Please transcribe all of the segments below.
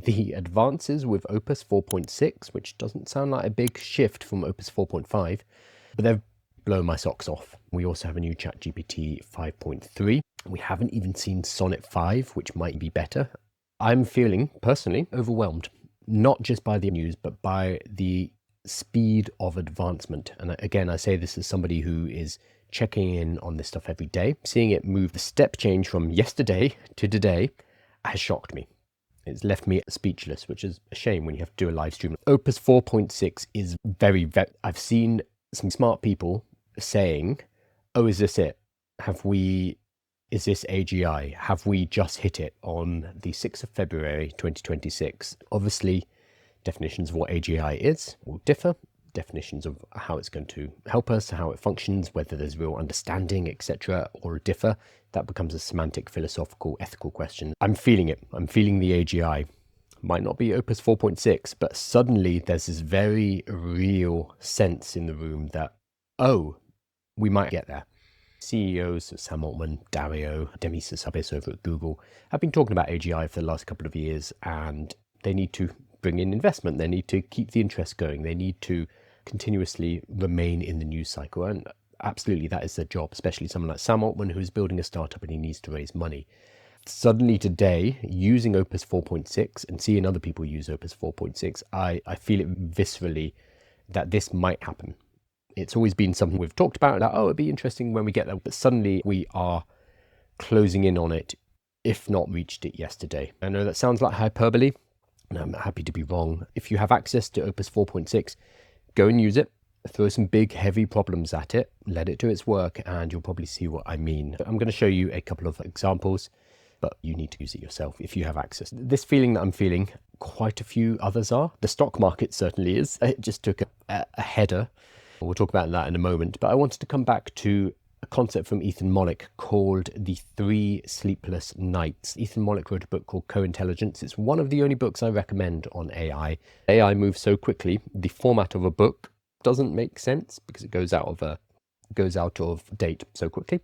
the advances with Opus 4.6, which doesn't sound like a big shift from Opus 4.5, but they've blown my socks off. We also have a new ChatGPT 5.3. We haven't even seen Sonnet 5, which might be better. I'm feeling, personally, overwhelmed, not just by the news, but by the speed of advancement. And again, I say this as somebody who is checking in on this stuff every day. Seeing it move, the step change from yesterday to today has shocked me. It's left me speechless, which is a shame when you have to do a live stream. Opus 4.6 is very, I've seen some smart people saying, oh, is this it? Is this AGI? Have we just hit it on the 6th of February, 2026? Obviously, definitions of what AGI is will differ. Definitions of how it's going to help us, how it functions, whether there's real understanding, etc., or differ. That becomes a semantic, philosophical, ethical question. I'm feeling it. I'm feeling the AGI. Might not be Opus 4.6, but suddenly there's this very real sense in the room that, oh, we might get there. CEOs, Sam Altman, Dario, Demis Hassabis over at Google have been talking about AGI for the last couple of years, and they need to bring in investment. They need to keep the interest going. They need to continuously remain in the news cycle. And absolutely, that is their job, especially someone like Sam Altman, who's building a startup and he needs to raise money. Suddenly today, using Opus 4.6 and seeing other people use Opus 4.6, I feel it viscerally that this might happen. It's always been something we've talked about, like, oh, it'd be interesting when we get there. But suddenly we are closing in on it, if not reached it yesterday. I know that sounds like hyperbole, and I'm happy to be wrong. If you have access to Opus 4.6, go and use it. Throw some big, heavy problems at it, let it do its work, and you'll probably see what I mean. I'm going to show you a couple of examples, but you need to use it yourself if you have access. This feeling that I'm feeling, quite a few others are. The stock market certainly is. It just took a header. We'll talk about that in a moment, but I wanted to come back to a concept from Ethan Mollick called the 3 Sleepless Nights. Ethan Mollick wrote a book called Co-Intelligence. It's one of the only books I recommend on AI. AI moves so quickly, the format of a book doesn't make sense because it goes out of date so quickly.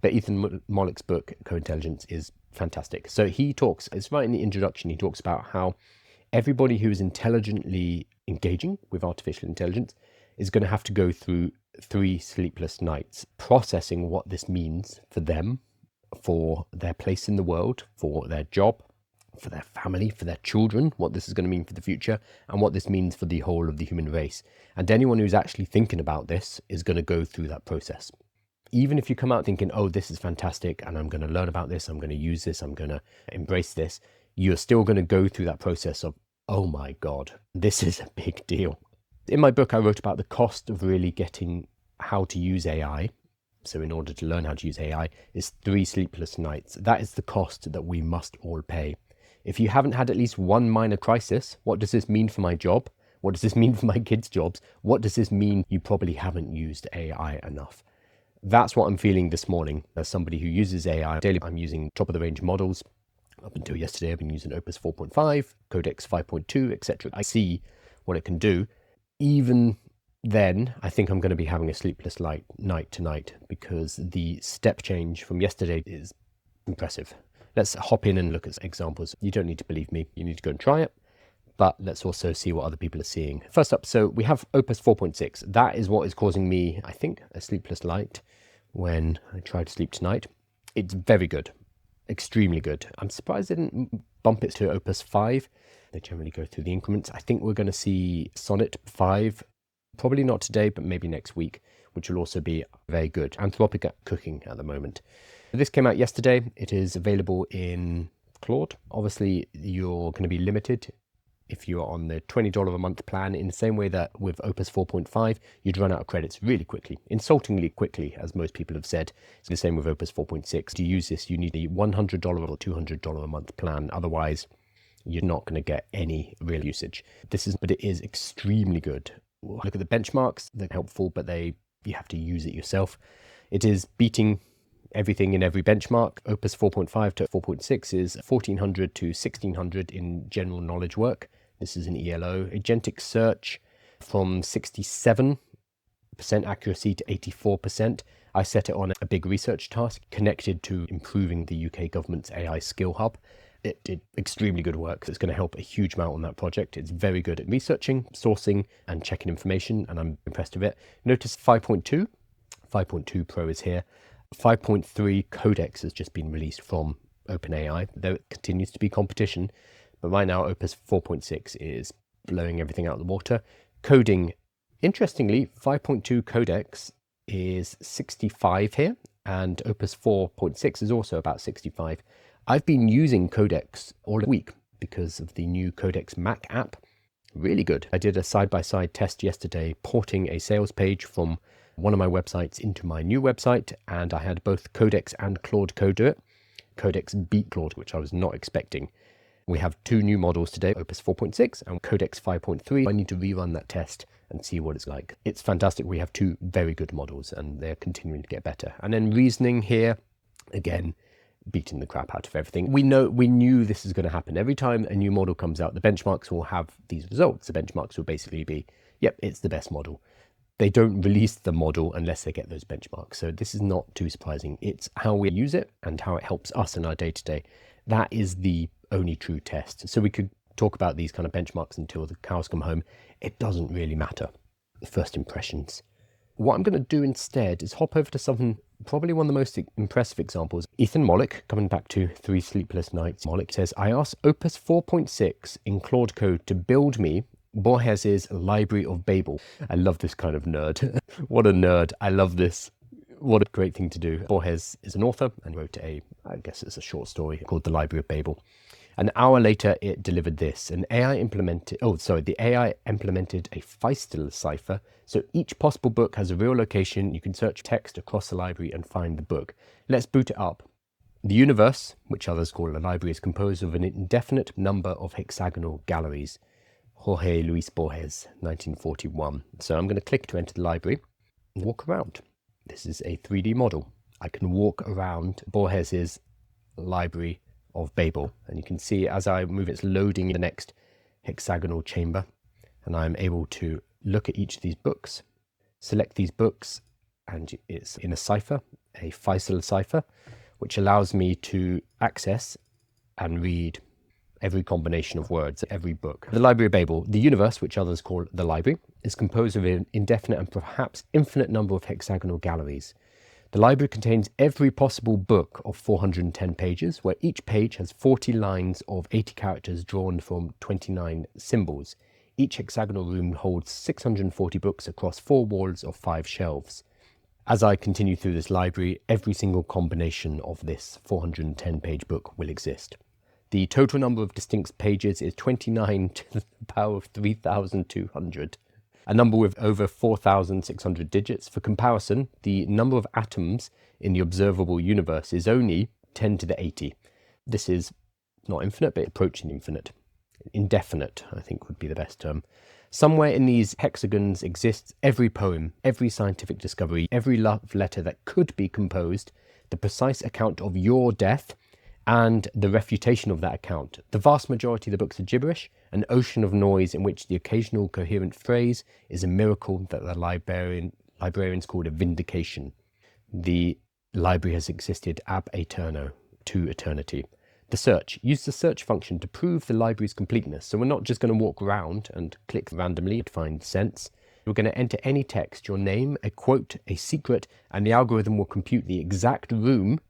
But Ethan Mollick's book, Co-Intelligence, is fantastic. So he talks, it's right in the introduction, he talks about how everybody who is intelligently engaging with artificial intelligence is going to have to go through 3 sleepless nights, processing what this means for them, for their place in the world, for their job, for their family, for their children, what this is going to mean for the future, and what this means for the whole of the human race. And anyone who's actually thinking about this is going to go through that process. Even if you come out thinking, oh, this is fantastic, and I'm going to learn about this, I'm going to use this, I'm going to embrace this, you're still going to go through that process of, oh my God, this is a big deal. In my book, I wrote about the cost of really getting how to use AI. So in order to learn how to use AI, is 3 sleepless nights. That is the cost that we must all pay. If you haven't had at least one minor crisis, what does this mean for my job? What does this mean for my kids' jobs? What does this mean? You probably haven't used AI enough. That's what I'm feeling this morning. As somebody who uses AI daily, I'm using top of the range models. Up until yesterday, I've been using Opus 4.5, Codex 5.2, etc. I see what it can do. Even then, I think I'm going to be having a sleepless night tonight because the step change from yesterday is impressive. Let's hop in and look at examples. You don't need to believe me. You need to go and try it. But let's also see what other people are seeing. First up, so we have Opus 4.6. That is what is causing me, I think, a sleepless night when I try to sleep tonight. It's very good. Extremely good. I'm surprised they didn't bump it to Opus 5. They generally go through the increments. I think we're going to see Sonnet 5, probably not today, but maybe next week, which will also be very good. Anthropic are cooking at the moment. This came out yesterday. It is available in Claude. Obviously, you're going to be limited if you're on the $20 a month plan, in the same way that with Opus 4.5, you'd run out of credits really quickly, insultingly quickly, as most people have said. It's the same with Opus 4.6. To use this, you need a $100 or $200 a month plan. Otherwise, you're not going to get any real usage. But it is extremely good. Look at the benchmarks. They're helpful, but you have to use it yourself. It is beating everything in every benchmark. Opus 4.5 to 4.6 is 1400 to 1600 in general knowledge work. This is an ELO. Agentic search from 67% accuracy to 84%. I set it on a big research task connected to improving the UK government's AI skill hub. It did extremely good work. It's going to help a huge amount on that project. It's very good at researching, sourcing, and checking information, and I'm impressed with it. Notice 5.2 Pro is here. 5.3 Codex has just been released from OpenAI. There continues to be competition, but right now Opus 4.6 is blowing everything out of the water. Coding, interestingly, 5.2 Codex is 65 here, and Opus 4.6 is also about 65. I've been using Codex all week because of the new Codex Mac app. Really good. I did a side-by-side test yesterday, porting a sales page from one of my websites into my new website, and I had both Codex and Claude Code do it. Codex beat Claude, which I was not expecting. We have two new models today, Opus 4.6 and Codex 5.3. I need to rerun that test and see what it's like. It's fantastic. We have two very good models, and they're continuing to get better. And then reasoning here, again, beating the crap out of everything. We knew this is going to happen. Every time a new model comes out, the benchmarks will have these results. The benchmarks will basically be, yep, it's the best model. They don't release the model unless they get those benchmarks. So this is not too surprising. It's how we use it and how it helps us in our day-to-day. That is the only true test. So we could talk about these kind of benchmarks until the cows come home. It doesn't really matter. The first impressions. What I'm going to do instead is hop over to something, probably one of the most impressive examples. Ethan Mollick, coming back to 3 Sleepless Nights, Mollick says, I asked Opus 4.6 in Claude Code to build me Borges' Library of Babel. I love this kind of nerd. What a nerd. I love this. What a great thing to do. Borges is an author and wrote I guess it's a short story called The Library of Babel. An hour later, it delivered this. The AI implemented a Feistel cipher. So each possible book has a real location. You can search text across the library and find the book. Let's boot it up. The universe, which others call a library, is composed of an indefinite number of hexagonal galleries. Jorge Luis Borges, 1941. So I'm going to click to enter the library and walk around. This is a 3D model. I can walk around Borges' Library of Babel, and you can see as I move, it's loading the next hexagonal chamber, and I'm able to look at each of these books, select these books, and it's in a cipher, a Feistel cipher, which allows me to access and read every combination of words, every book. The Library of Babel, the universe, which others call the library, is composed of an indefinite and perhaps infinite number of hexagonal galleries. The library contains every possible book of 410 pages, where each page has 40 lines of 80 characters drawn from 29 symbols. Each hexagonal room holds 640 books across 4 walls of 5 shelves. As I continue through this library, every single combination of this 410-page book will exist. The total number of distinct pages is 29 to the power of 3,200. A number with over 4,600 digits. For comparison, the number of atoms in the observable universe is only 10 to the 80. This is not infinite, but approaching infinite. Indefinite, I think, would be the best term. Somewhere in these hexagons exists every poem, every scientific discovery, every love letter that could be composed, the precise account of your death, and the refutation of that account. The vast majority of the books are gibberish, an ocean of noise in which the occasional coherent phrase is a miracle that the librarians called a vindication. The library has existed ab aeterno, to eternity. The search. Use the search function to prove the library's completeness. So we're not just going to walk around and click randomly to find sense. We're going to enter any text, your name, a quote, a secret, and the algorithm will compute the exact room,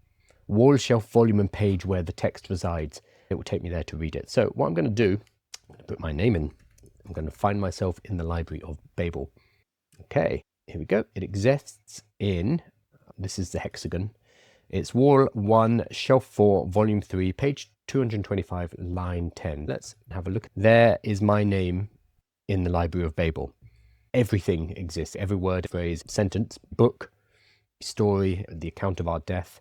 wall, shelf, volume, and page where the text resides. It will take me there to read it. So what I'm going to do, I'm going to put my name in. I'm going to find myself in the Library of Babel. Okay, here we go. It exists in, this is the hexagon. It's wall 1, shelf 4, volume 3, page 225, line 10. Let's have a look. There is my name in the Library of Babel. Everything exists. Every word, phrase, sentence, book, story, the account of our death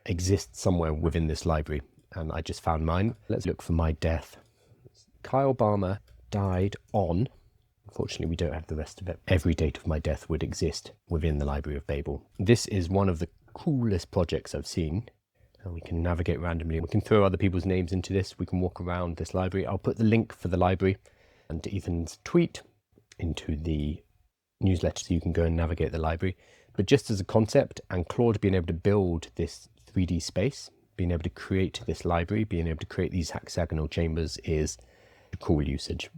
exists somewhere within this library. And I just found mine. Let's look for my death. Kyle Balmer died on, unfortunately we don't have the rest of it. Every date of my death would exist within the Library of Babel. This is one of the coolest projects I've seen. And we can navigate randomly. We can throw other people's names into this. We can walk around this library. I'll put the link for the library and Ethan's tweet into the newsletter so you can go and navigate the library. But just as a concept, and Claude being able to build this 3D space being able to create this library, being able to create these hexagonal chambers is a cool usage.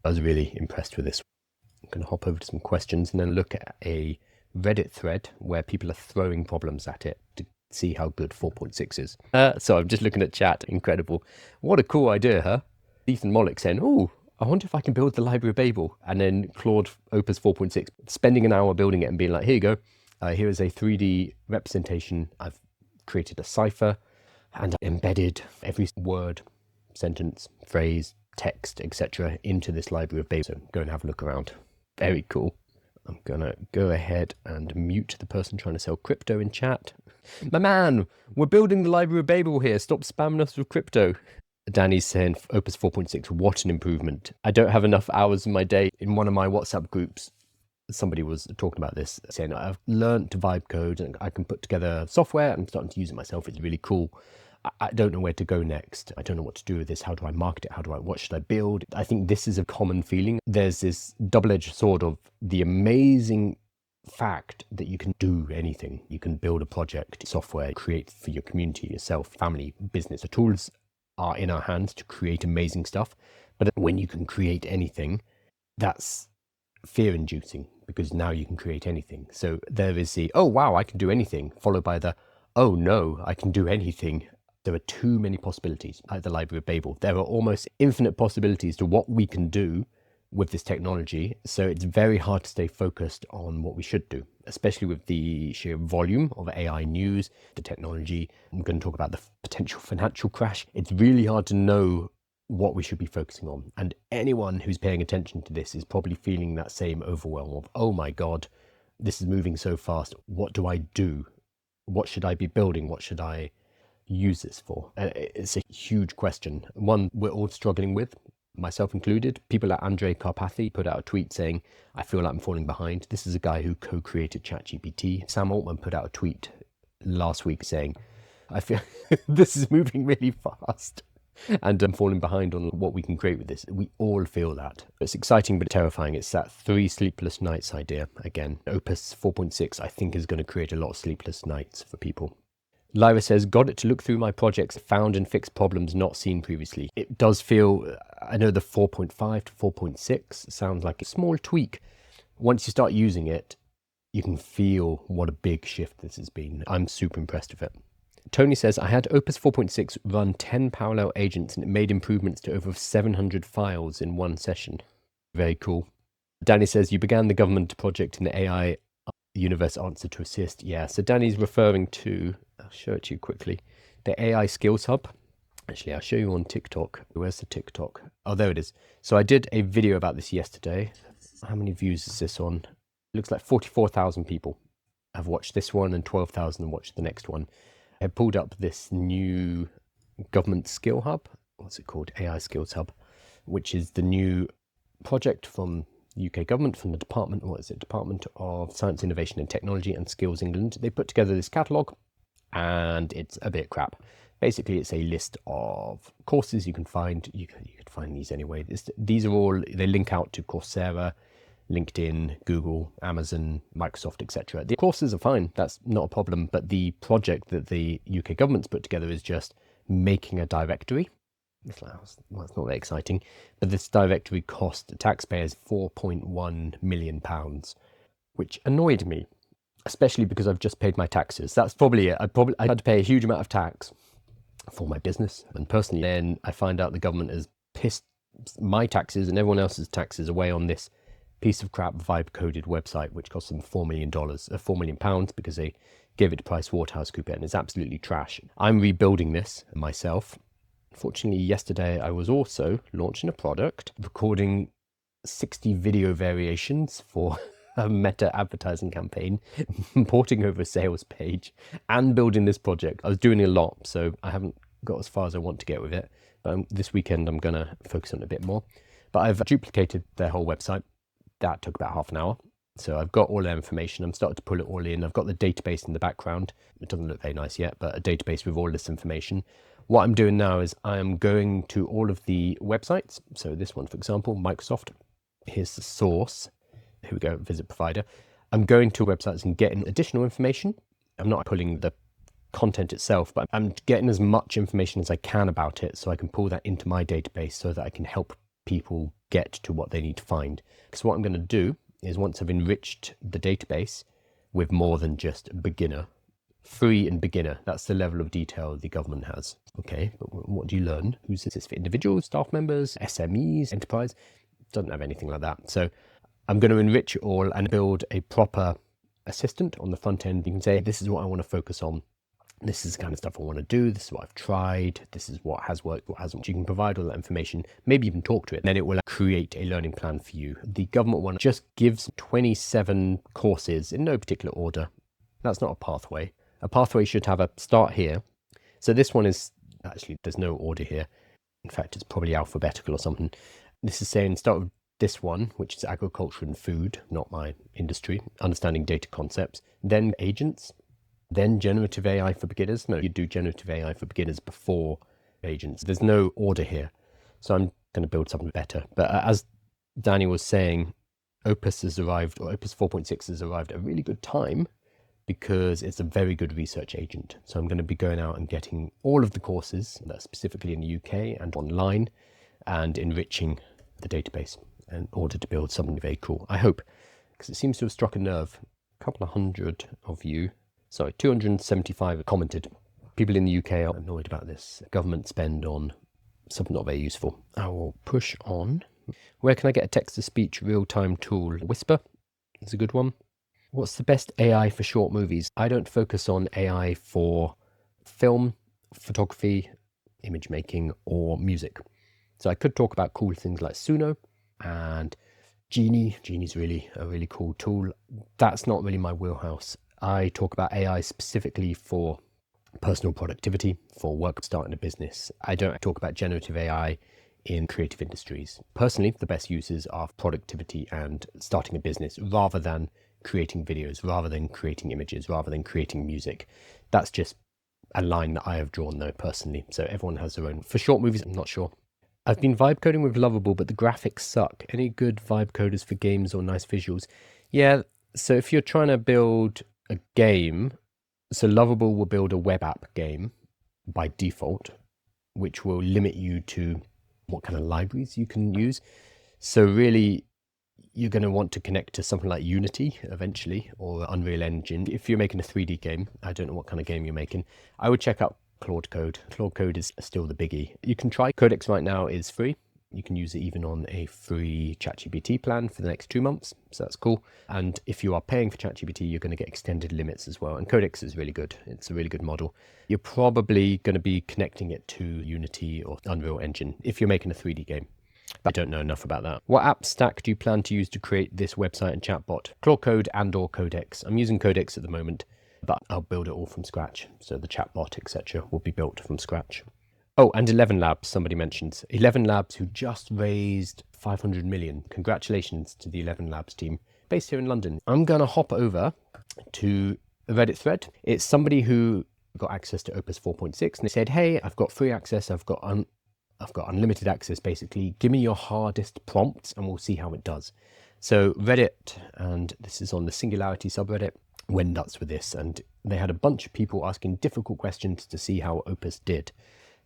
I was really impressed with this. I'm going to hop over to some questions and then look at a Reddit thread where people are throwing problems at it to see how good 4.6 is. So I'm just looking at chat. Incredible. What a cool idea, huh? Ethan Mollick saying, oh, I wonder if I can build the library of Babel. And then Claude Opus 4.6, spending an hour building it and being like, here you go. Here is a 3D representation. I've created a cipher and I embedded every word, sentence, phrase, text, etc. into this library of Babel. So go and have a look around. Very cool. I'm going to go ahead and mute the person trying to sell crypto in chat. My man, we're building the library of Babel here. Stop spamming us with crypto. Danny's saying Opus 4.6, what an improvement. I don't have enough hours in my day. In one of my WhatsApp groups, somebody was talking about this, saying I've learned to vibe code and I can put together software. I'm starting to use it myself. It's really cool. I don't know where to go next. I don't know what to do with this. How do I market it? What should I build? I think this is a common feeling. There's this double-edged sword of the amazing fact that you can do anything. You can build a project, software, create for your community, yourself, family, business. The tools are in our hands to create amazing stuff. But when you can create anything, that's fear-inducing because now you can create anything. So there is the, oh, wow, I can do anything, followed by the, oh, no, I can do anything. There are too many possibilities at the Library of Babel. There are almost infinite possibilities to what we can do with this technology. So it's very hard to stay focused on what we should do, especially with the sheer volume of AI news, the technology. I'm going to talk about the potential financial crash. It's really hard to know what we should be focusing on. And anyone who's paying attention to this is probably feeling that same overwhelm of, oh my God, this is moving so fast. What do I do? What should I be building? What should I use this for? It's a huge question, one we're all struggling with, myself included. People like Karpathy put out a tweet saying, I feel like I'm falling behind. This is a guy who co-created ChatGPT. Sam Altman put out a tweet last week saying, I feel this is moving really fast and I'm falling behind on what we can create with this. We all feel that. It's exciting but terrifying. It's that 3 sleepless nights idea. Again, Opus 4.6 I think is going to create a lot of sleepless nights for people. Lyra says, got it to look through my projects, found and fixed problems not seen previously. It does feel, I know the 4.5 to 4.6 sounds like a small tweak. Once you start using it, you can feel what a big shift this has been. I'm super impressed with it. Tony says, I had Opus 4.6 run 10 parallel agents and it made improvements to over 700 files in one session. Very cool. Danny says, you began the government project in the AI universe answer to assist. Yeah, so Danny's referring to, I'll show it to you quickly, the AI Skills Hub. Actually, I'll show you on TikTok. Where's the TikTok? Oh, there it is. So I did a video about this yesterday. How many views is this on? It looks like 44,000 people have watched this one and 12,000 have watched the next one. I pulled up this new government skill hub. What's it called? AI Skills Hub, which is the new project from UK government, from the Department of Science, Innovation and Technology and Skills England. They put together this catalogue and it's a bit crap. Basically, it's a list of courses you can find. You could find these anyway. These are all, they link out to Coursera, LinkedIn, Google, Amazon, Microsoft, etc. The courses are fine. That's not a problem. But the project that the UK government's put together is just making a directory. It's not very exciting, but this directory cost taxpayers £4.1 million, which annoyed me, especially because I've just paid my taxes. That's probably it. I had to pay a huge amount of tax for my business, and personally, then I find out the government has pissed my taxes and everyone else's taxes away on this piece of crap vibe-coded website, which cost them £4 million because they gave it to PricewaterhouseCoopers, and it's absolutely trash. I'm rebuilding this myself. Unfortunately, yesterday I was also launching a product, recording 60 video variations for a Meta advertising campaign, porting over a sales page, and building this project. I was doing a lot, so I haven't got as far as I want to get with it. But this weekend I'm going to focus on it a bit more. But I've duplicated their whole website. That took about half an hour. So I've got all their information. I'm starting to pull it all in. I've got the database in the background. It doesn't look very nice yet, but a database with all this information. What I'm doing now is I am going to all of the websites. So this one, for example, Microsoft. Here's the source. Here we go, visit provider. I'm going to websites and getting additional information. I'm not pulling the content itself, but I'm getting as much information as I can about it so I can pull that into my database so that I can help people get to what they need to find. Because what I'm going to do is, once I've enriched the database with more than just beginner, free and beginner, that's the level of detail the government has. Okay, but what do you learn? Who's this for? Individuals, staff members, SMEs, enterprise? Doesn't have anything like that. So I'm going to enrich it all and build a proper assistant on the front end. You can say, this is what I want to focus on. This is the kind of stuff I want to do. This is what I've tried. This is what has worked, what hasn't. You can provide all that information, maybe even talk to it. Then it will create a learning plan for you. The government one just gives 27 courses in no particular order. That's not a pathway. A pathway should have a start here. So this one is actually, there's no order here. In fact, it's probably alphabetical or something. This is saying start with this one, which is agriculture and food, not my industry, understanding data concepts, then agents, then generative AI for beginners. No, you do generative AI for beginners before agents. There's no order here. So I'm going to build something better. But as Danny was saying, Opus has arrived, or Opus 4.6 has arrived at a really good time because it's a very good research agent. So I'm going to be going out and getting all of the courses that are specifically in the UK and online and enriching the database in order to build something very cool. I hope, because it seems to have struck a nerve. A couple of hundred of you, 275 commented. People in the UK are annoyed about this government spend on something not very useful. I will push on. Where can I get a text-to-speech real-time tool? Whisper is a good one. What's the best AI for short movies? I don't focus on AI for film, photography, image making, or music. So I could talk about cool things like Suno and Genie. Genie's really a really cool tool. That's not really my wheelhouse. I talk about AI specifically for personal productivity, for work starting a business. I don't talk about generative AI in creative industries. Personally, the best uses are productivity and starting a business rather than creating videos, rather than creating images, rather than creating music. That's just a line that I have drawn though, personally. So everyone has their own. For short movies, I'm not sure. I've been vibe coding with Lovable, but the graphics suck. Any good vibe coders for games or nice visuals? Yeah, so if you're trying to build a game, so Lovable will build a web app game by default, which will limit you to what kind of libraries you can use. So really, you're going to want to connect to something like Unity eventually, or Unreal Engine. If you're making a 3D game, I don't know what kind of game you're making, I would check out Claude Code. Claude Code is still the biggie. You can try. Codex right now is free. You can use it even on a free ChatGPT plan for the next 2 months. So that's cool. And if you are paying for ChatGPT, you're going to get extended limits as well. And Codex is really good. It's a really good model. You're probably going to be connecting it to Unity or Unreal Engine if you're making a 3D game. But I don't know enough about that. What app stack do you plan to use to create this website and chatbot? Claude Code and or Codex. I'm using Codex at the moment, but I'll build it all from scratch. So the chatbot, etc., will be built from scratch. Oh, and 11 Labs, somebody mentions. 11 Labs, who just raised 500 million. Congratulations to the 11 Labs team, based here in London. I'm going to hop over to a Reddit thread. It's somebody who got access to Opus 4.6, and they said, hey, I've got free access, I've got unlimited access, basically. Give me your hardest prompts, and we'll see how it does. So Reddit, and this is on the Singularity subreddit, went nuts with this, and they had a bunch of people asking difficult questions to see how Opus did.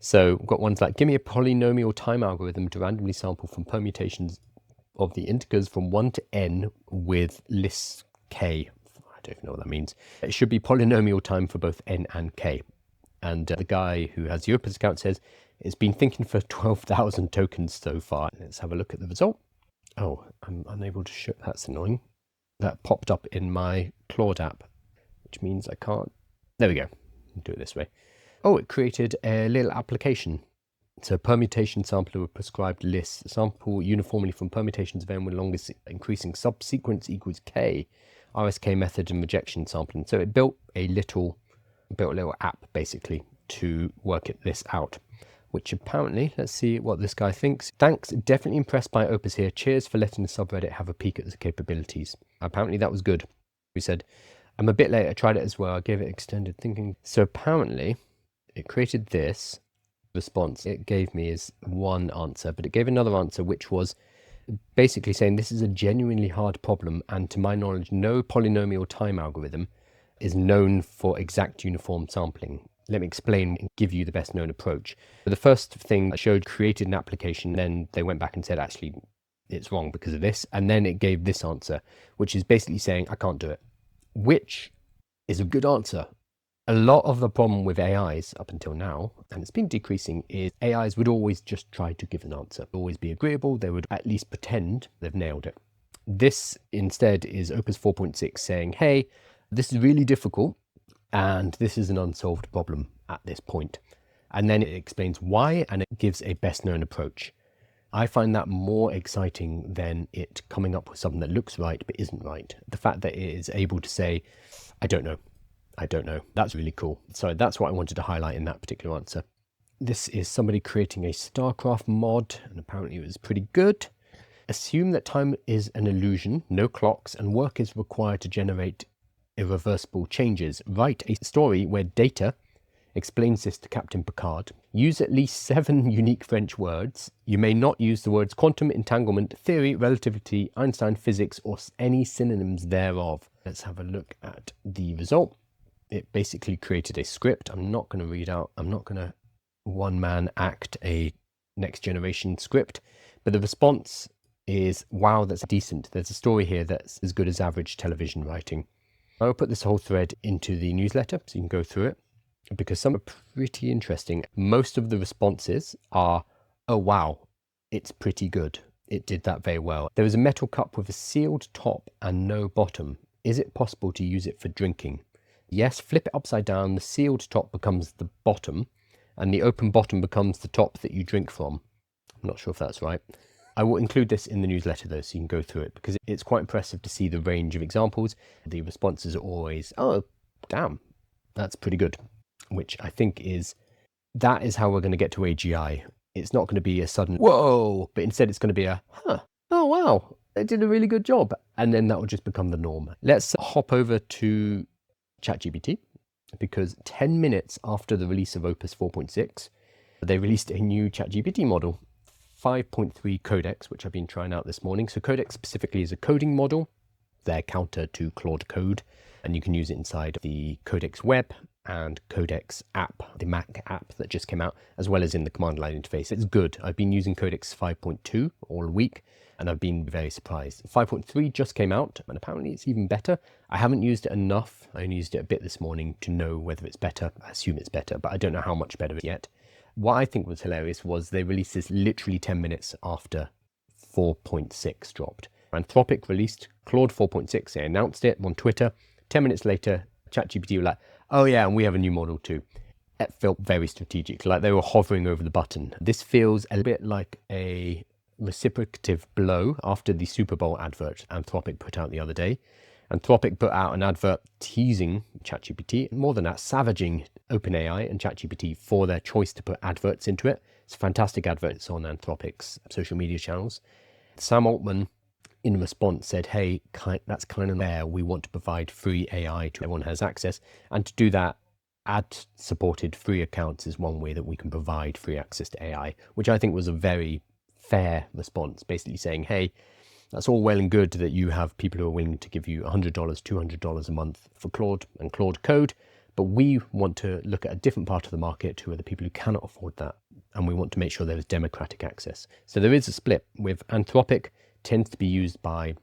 So we've got ones like, give me a polynomial time algorithm to randomly sample from permutations of the integers from 1 to n with lists k. I don't even know what that means. It should be polynomial time for both n and k. And the guy who has the Opus account says, it's been thinking for 12,000 tokens so far. Let's have a look at the result. Oh, I'm unable to show. That's annoying. That popped up in my Claude app, which means I can't. There we go. I'll do it this way. Oh, it created a little application. So permutation sampler with prescribed lists. Sample uniformly from permutations of n with longest increasing subsequence equals k. RSK method and rejection sampling. So it built a little app basically to work this out. Which apparently, let's see what this guy thinks. Thanks, definitely impressed by Opus here. Cheers for letting the subreddit have a peek at the capabilities. Apparently that was good. We said, I'm a bit late, I tried it as well. I gave it extended thinking. So apparently it created this response. It gave me is one answer, but it gave another answer, which was basically saying this is a genuinely hard problem. And to my knowledge, no polynomial time algorithm is known for exact uniform sampling. Let me explain and give you the best known approach. The first thing I showed created an application, then they went back and said, actually, it's wrong because of this. And then it gave this answer, which is basically saying, I can't do it, which is a good answer. A lot of the problem with AIs up until now, and it's been decreasing, is AIs would always just try to give an answer, always be agreeable. They would at least pretend they've nailed it. This instead is Opus 4.6 saying, hey, this is really difficult and this is an unsolved problem at this point. And then it explains why, and it gives a best known approach. I find that more exciting than it coming up with something that looks right but isn't right. The fact that it is able to say, I don't know. That's really cool. So that's what I wanted to highlight in that particular answer. This is somebody creating a StarCraft mod, and apparently it was pretty good. Assume that time is an illusion, no clocks, and work is required to generate irreversible changes. Write a story where Data explains this to Captain Picard. Use at least 7 unique French words. You may not use the words quantum, entanglement, theory, relativity, Einstein, physics, or any synonyms thereof. Let's have a look at the result. It basically created a script. I'm not going to read out. I'm not going to one-man act a next generation script. But the response is, wow, that's decent. There's a story here that's as good as average television writing. I will put this whole thread into the newsletter so you can go through it, because some are pretty interesting. Most of the responses are, oh, wow, it's pretty good. It did that very well. There is a metal cup with a sealed top and no bottom. Is it possible to use it for drinking? Yes, flip it upside down. The sealed top becomes the bottom and the open bottom becomes the top that you drink from. I'm not sure if that's right. I will include this in the newsletter though, so you can go through it, because it's quite impressive to see the range of examples. The responses are always, oh, damn, that's pretty good, which I think that is how we're going to get to AGI. It's not going to be a sudden, whoa, but instead it's going to be a, oh, wow, they did a really good job. And then that will just become the norm. Let's hop over to ChatGPT, because 10 minutes after the release of Opus 4.6, they released a new ChatGPT model, 5.3 Codex, which I've been trying out this morning. So Codex specifically is a coding model. They're counter to Claude Code, and you can use it inside the Codex web and Codex app, the Mac app that just came out, as well as in the command line interface. It's good. I've been using Codex 5.2 all week, and I've been very surprised. 5.3 just came out, and apparently it's even better. I haven't used it enough. I only used it a bit this morning to know whether it's better. I assume it's better, but I don't know how much better yet. What I think was hilarious was they released this literally 10 minutes after 4.6 dropped. Anthropic released Claude 4.6. They announced it on Twitter. 10 minutes later, ChatGPT were like, oh yeah, and we have a new model too. It felt very strategic, like they were hovering over the button. This feels a bit like a reciprocative blow after the Super Bowl advert Anthropic put out the other day. Anthropic put out an advert teasing ChatGPT, more than that, savaging OpenAI and ChatGPT for their choice to put adverts into it. It's fantastic adverts on Anthropic's social media channels. Sam Altman, in response, said, hey, that's kind of fair. We want to provide free AI to everyone who has access. And to do that, ad-supported free accounts is one way that we can provide free access to AI, which I think was a very fair response, basically saying, hey, that's all well and good that you have people who are willing to give you $100, $200 a month for Claude and Claude Code, but we want to look at a different part of the market who are the people who cannot afford that, and we want to make sure there is democratic access. So there is a split. With Anthropic, tends to be used by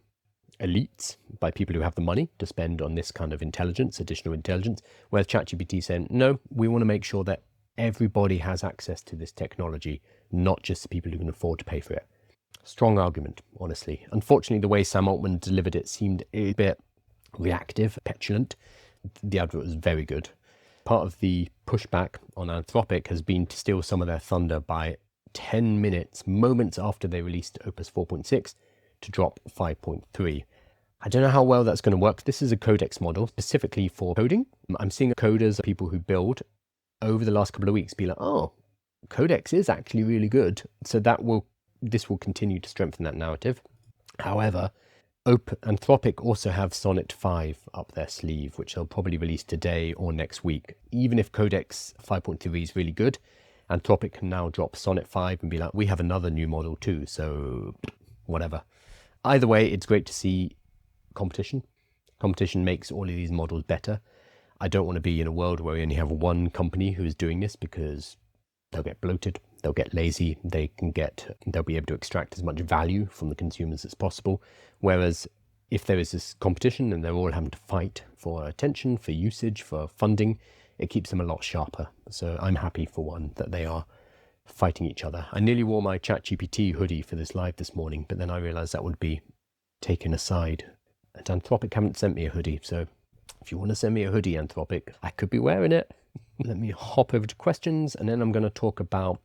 elites, by people who have the money to spend on this kind of intelligence, additional intelligence, whereas ChatGPT saying, no, we want to make sure that everybody has access to this technology, not just the people who can afford to pay for it. Strong argument, honestly. Unfortunately, the way Sam Altman delivered it seemed a bit reactive, petulant. The advert was very good. Part of the pushback on Anthropic has been to steal some of their thunder by 10 minutes, moments after they released Opus 4.6, to drop 5.3. I don't know how well that's going to work. This is a Codex model specifically for coding. I'm seeing coders, people who build, over the last couple of weeks be like, oh, Codex is actually really good. So this will continue to strengthen that narrative. However, Anthropic also have Sonnet 5 up their sleeve, which they'll probably release today or next week. Even if Codex 5.3 is really good, Anthropic can now drop Sonnet 5 and be like, we have another new model too, so whatever. Either way, it's great to see competition. Competition makes all of these models better. I don't want to be in a world where we only have one company who is doing this, because they'll get bloated, they'll get lazy, they'll be able to extract as much value from the consumers as possible. Whereas if there is this competition and they're all having to fight for attention, for usage, for funding, it keeps them a lot sharper. So I'm happy, for one, that they are fighting each other. I nearly wore my ChatGPT hoodie for this live this morning, but then I realized that would be taken aside. And Anthropic haven't sent me a hoodie, so if you want to send me a hoodie, Anthropic, I could be wearing it. Let me hop over to questions, and then I'm going to talk about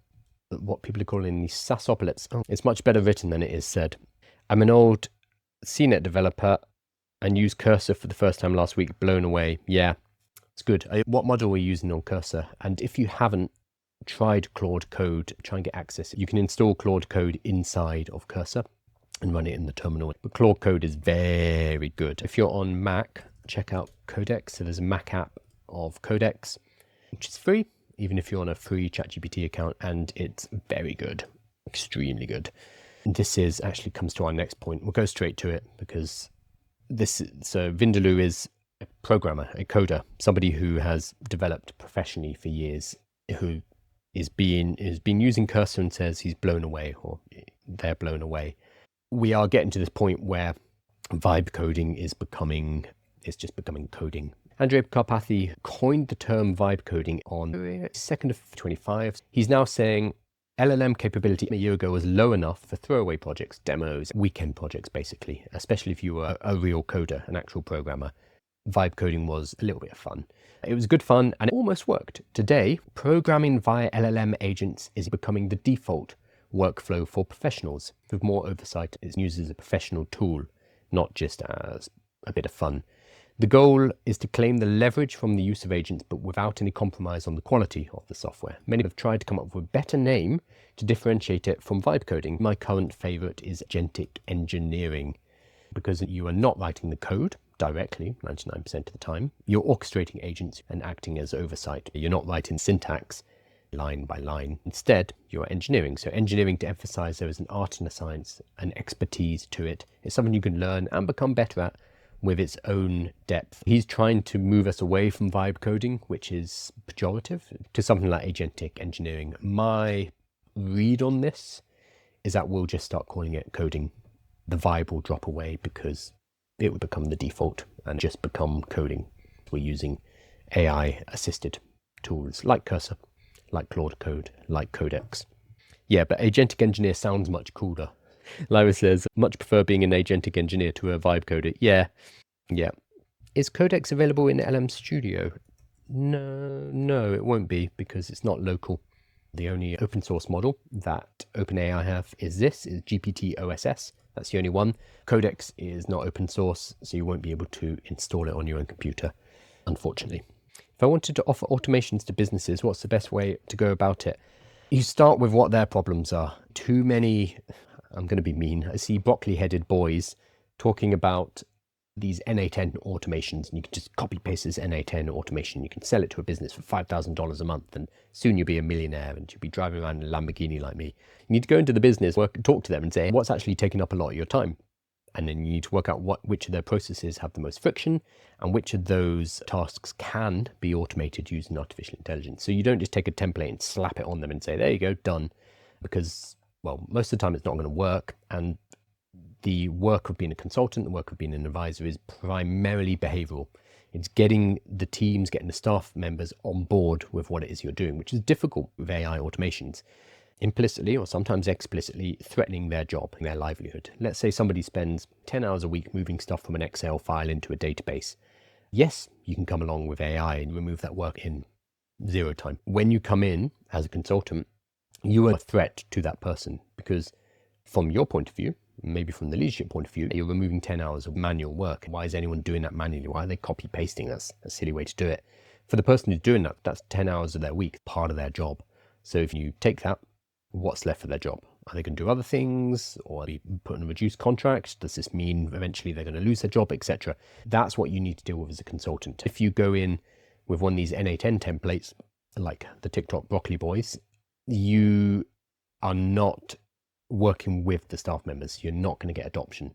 what people are calling the SaaS opulets. Oh, it's much better written than it is said. I'm an old CNET developer and used Cursor for the first time last week. Blown away. Yeah, it's good. What model are you using on Cursor? And if you haven't tried Claude Code, try and get access. You can install Claude Code inside of Cursor and run it in the terminal. But Claude Code is very good. If you're on Mac, check out Codex. So there's a Mac app of Codex, which is free, even if you're on a free ChatGPT account, and it's very good, extremely good. And this is actually comes to our next point. We'll go straight to it, because Vindaloo is a programmer, a coder, somebody who has developed professionally for years, who has been using Cursor and says he's blown away, or they're blown away. We are getting to this point where vibe coding is just becoming coding. Andrea Karpathy coined the term vibe coding on 2nd of 25. He's now saying LLM capability a year ago was low enough for throwaway projects, demos, weekend projects, basically, especially if you were a real coder, an actual programmer. Vibe coding was a little bit of fun. It was good fun, and it almost worked. Today, programming via LLM agents is becoming the default workflow for professionals with more oversight. It's used as a professional tool, not just as a bit of fun. The goal is to claim the leverage from the use of agents, but without any compromise on the quality of the software. Many have tried to come up with a better name to differentiate it from vibe coding. My current favorite is Agentic engineering, because you are not writing the code directly 99% of the time. You're orchestrating agents and acting as oversight. You're not writing syntax line by line. Instead, you're engineering. So engineering, to emphasize there is an art and a science, an expertise to it. It's something you can learn and become better at with its own depth. He's trying to move us away from vibe coding, which is pejorative, to something like agentic engineering. My read on this is that we'll just start calling it coding. The vibe will drop away because it will become the default and just become coding. We're using AI assisted tools like Cursor, like Claude Code, like Codex. Yeah, but agentic engineer sounds much cooler. Lyra says, much prefer being an agentic engineer to a vibe coder. Yeah. Is Codex available in LM Studio? No, it won't be, because it's not local. The only open source model that OpenAI have is GPT OSS. That's the only one. Codex is not open source, so you won't be able to install it on your own computer, unfortunately. If I wanted to offer automations to businesses, what's the best way to go about it? You start with what their problems are. Too many, I'm going to be mean, I see broccoli-headed boys talking about these NA10 automations, and you can just copy paste this NA10 automation. You can sell it to a business for $5,000 a month, and soon you'll be a millionaire and you'll be driving around in a Lamborghini like me. You need to go into the business, talk to them and say, what's actually taking up a lot of your time? And then you need to work out which of their processes have the most friction and which of those tasks can be automated using artificial intelligence. So you don't just take a template and slap it on them and say, there you go, done. Because, well, most of the time it's not going to work. And the work of being a consultant, the work of being an advisor is primarily behavioral. It's getting the teams, getting the staff members on board with what it is you're doing, which is difficult with AI automations. Implicitly or sometimes explicitly threatening their job and their livelihood. Let's say somebody spends 10 hours a week moving stuff from an Excel file into a database. Yes, you can come along with AI and remove that work in 0 time. When you come in as a consultant, you are a threat to that person, because from your point of view, maybe from the leadership point of view, you're removing 10 hours of manual work. Why is anyone doing that manually? Why are they copy pasting? That's a silly way to do it. For the person who's doing that, that's 10 hours of their week, part of their job. So if you take that, what's left for their job? Are they going to do other things, or are they put in a reduced contract? Does this mean eventually they're going to lose their job, etc.? That's what you need to deal with as a consultant. If you go in with one of these NA10 templates, like the TikTok broccoli boys, you are not working with the staff members. You're not going to get adoption.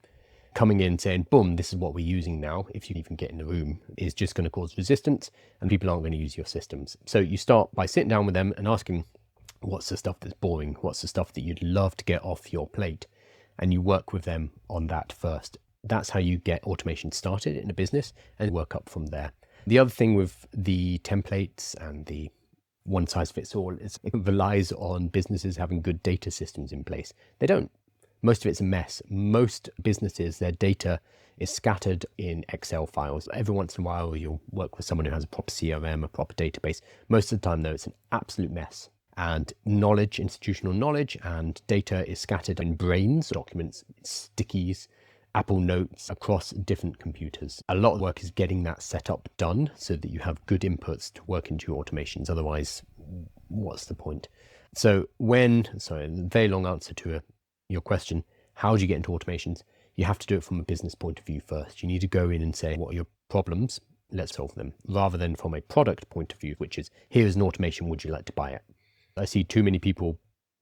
coming in saying, boom, this is what we're using now, if you even get in the room, is just going to cause resistance and people aren't going to use your systems. So you start by sitting down with them and asking, what's the stuff that's boring? What's the stuff that you'd love to get off your plate? And you work with them on that first. That's how you get automation started in a business and work up from there. The other thing with the templates and the one size fits all is it relies on businesses having good data systems in place. They don't. Most of it's a mess. Most businesses, their data is scattered in Excel files. Every once in a while, you'll work with someone who has a proper CRM, a proper database. Most of the time, though, it's an absolute mess. And knowledge, institutional knowledge and data is scattered in brains, documents, stickies, Apple Notes across different computers. A lot of work is getting that setup done so that you have good inputs to work into your automations. Otherwise, what's the point? So very long answer to your question, how do you get into automations? You have to do it from a business point of view first. You need to go in and say, what are your problems? Let's solve them. Rather than from a product point of view, which is, here's an automation, would you like to buy it? I see too many people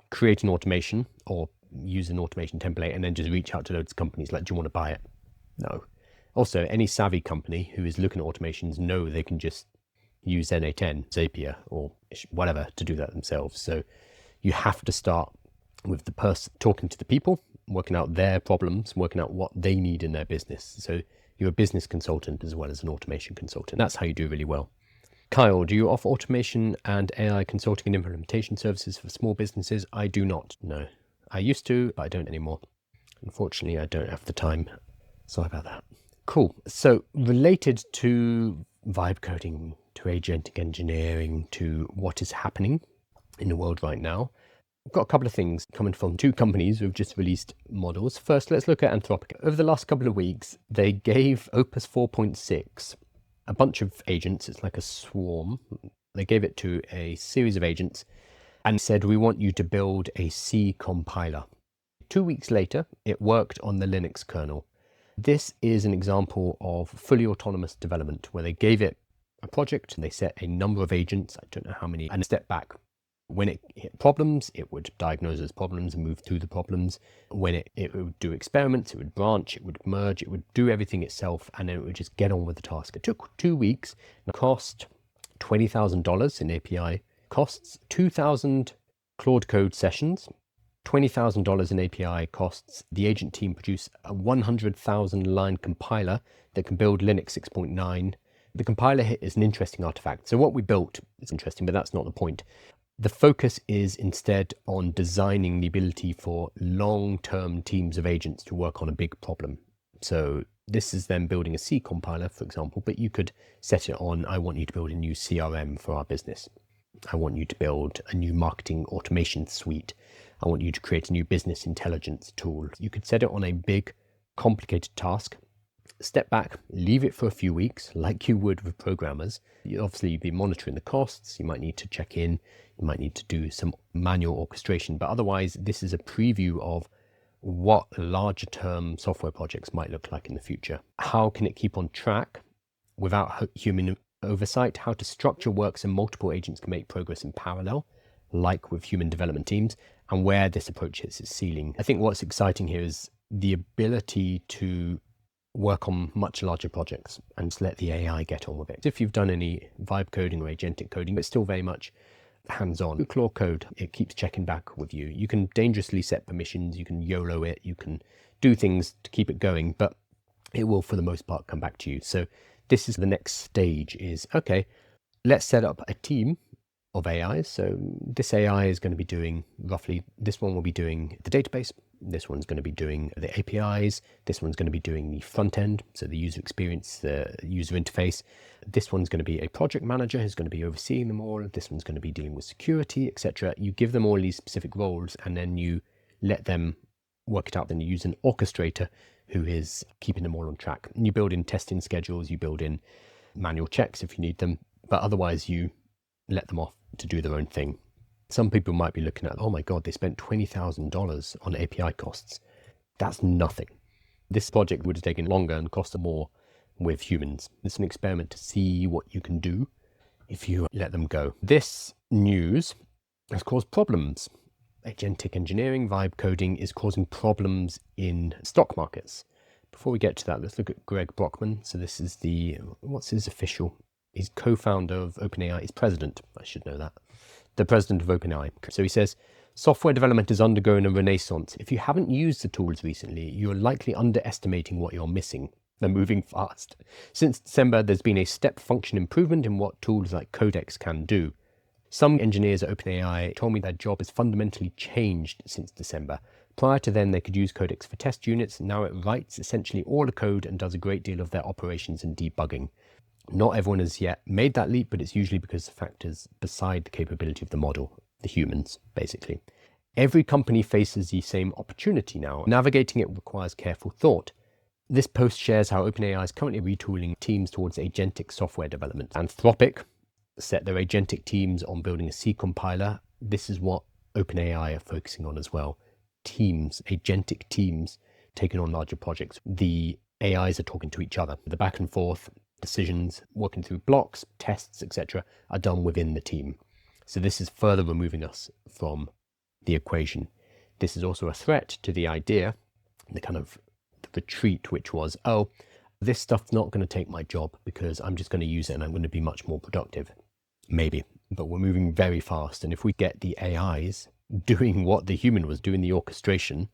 create an automation or use an automation template and then just reach out to loads of companies like, do you want to buy it? No. Also, any savvy company who is looking at automations know they can just use NA10, Zapier, or whatever to do that themselves. So you have to start with the person talking to the people, working out their problems, working out what they need in their business. So you're a business consultant as well as an automation consultant. That's how you do really well. Kyle, do you offer automation and AI consulting and implementation services for small businesses? I do not. No. I used to, but I don't anymore. Unfortunately, I don't have the time. Sorry about that. Cool. So related to vibe coding, to agentic engineering, to what is happening in the world right now, I've got a couple of things coming from two companies who have just released models. First, let's look at Anthropic. Over the last couple of weeks, they gave Opus 4.6 a bunch of agents. It's like a swarm. They gave it to a series of agents and said, we want you to build a C compiler. 2 weeks later, it worked on the Linux kernel. This is an example of fully autonomous development where they gave it a project and they set a number of agents, I don't know how many, and step back. When it hit problems, it would diagnose those problems and move through the problems. When it would do experiments, it would branch, it would merge, it would do everything itself, and then it would just get on with the task. It took 2 weeks and cost $20,000 in API costs, 2,000 Claude code sessions, $20,000 in API costs. The agent team produced a 100,000 line compiler that can build Linux 6.9. The compiler hit is an interesting artifact. So what we built is interesting, but that's not the point. The focus is instead on designing the ability for long-term teams of agents to work on a big problem. So this is them building a C compiler, for example, but you could set it on, I want you to build a new CRM for our business. I want you to build a new marketing automation suite. I want you to create a new business intelligence tool. You could set it on a big, complicated task, step back, leave it for a few weeks, like you would with programmers. Obviously, you'd be monitoring the costs. You might need to check in. You might need to do some manual orchestration. But otherwise, this is a preview of what larger term software projects might look like in the future. How can it keep on track without human oversight? How to structure work so multiple agents can make progress in parallel, like with human development teams, and where this approach hits its ceiling. I think what's exciting here is the ability to work on much larger projects and just let the AI get on with it. If you've done any vibe coding or agentic coding, but still very much hands-on, Claude code, it keeps checking back with you. You can dangerously set permissions, you can YOLO it, you can do things to keep it going, but it will for the most part come back to you. So this is the next stage is, okay, let's set up a team of AIs. So this AI is going to be doing roughly, this one will be doing the database. This one's going to be doing the APIs. This one's going to be doing the front end, so the user experience, the user interface. This one's going to be a project manager who's going to be overseeing them all. This one's going to be dealing with security, etc. You give them all these specific roles and then you let them work it out. Then you use an orchestrator who is keeping them all on track. And you build in testing schedules, you build in manual checks if you need them, but otherwise you let them off to do their own thing. Some people might be looking at, oh my God, they spent $20,000 on API costs. That's nothing. This project would have taken longer and cost more with humans. It's an experiment to see what you can do if you let them go. This news has caused problems. Agentic engineering, vibe coding is causing problems in stock markets Before we get to that, let's look at Greg Brockman. So this is what's his official? He's co-founder of OpenAI. He's president. I should know that. The president of OpenAI. So he says, software development is undergoing a renaissance. If you haven't used the tools recently, you're likely underestimating what you're missing. They're moving fast. Since December, there's been a step function improvement in what tools like Codex can do. Some engineers at OpenAI told me their job has fundamentally changed since December. Prior to then, they could use Codex for test units. Now it writes essentially all the code and does a great deal of their operations and debugging. Not everyone has yet made that leap, but it's usually because of factors beside the capability of the model, the humans, basically. Every company faces the same opportunity now. Navigating it requires careful thought. This post shares how OpenAI is currently retooling teams towards agentic software development. Anthropic set their agentic teams on building a C compiler. This is what OpenAI are focusing on as well. Teams, agentic teams, taking on larger projects. The AIs are talking to each other. The back and forth decisions, working through blocks, tests, etc., are done within the team. So this is further removing us from the equation. This is also a threat to the idea, the kind of retreat, which was, oh, this stuff's not going to take my job because I'm just going to use it and I'm going to be much more productive. Maybe, but we're moving very fast. And if we get the AIs doing what the human was doing, the orchestration,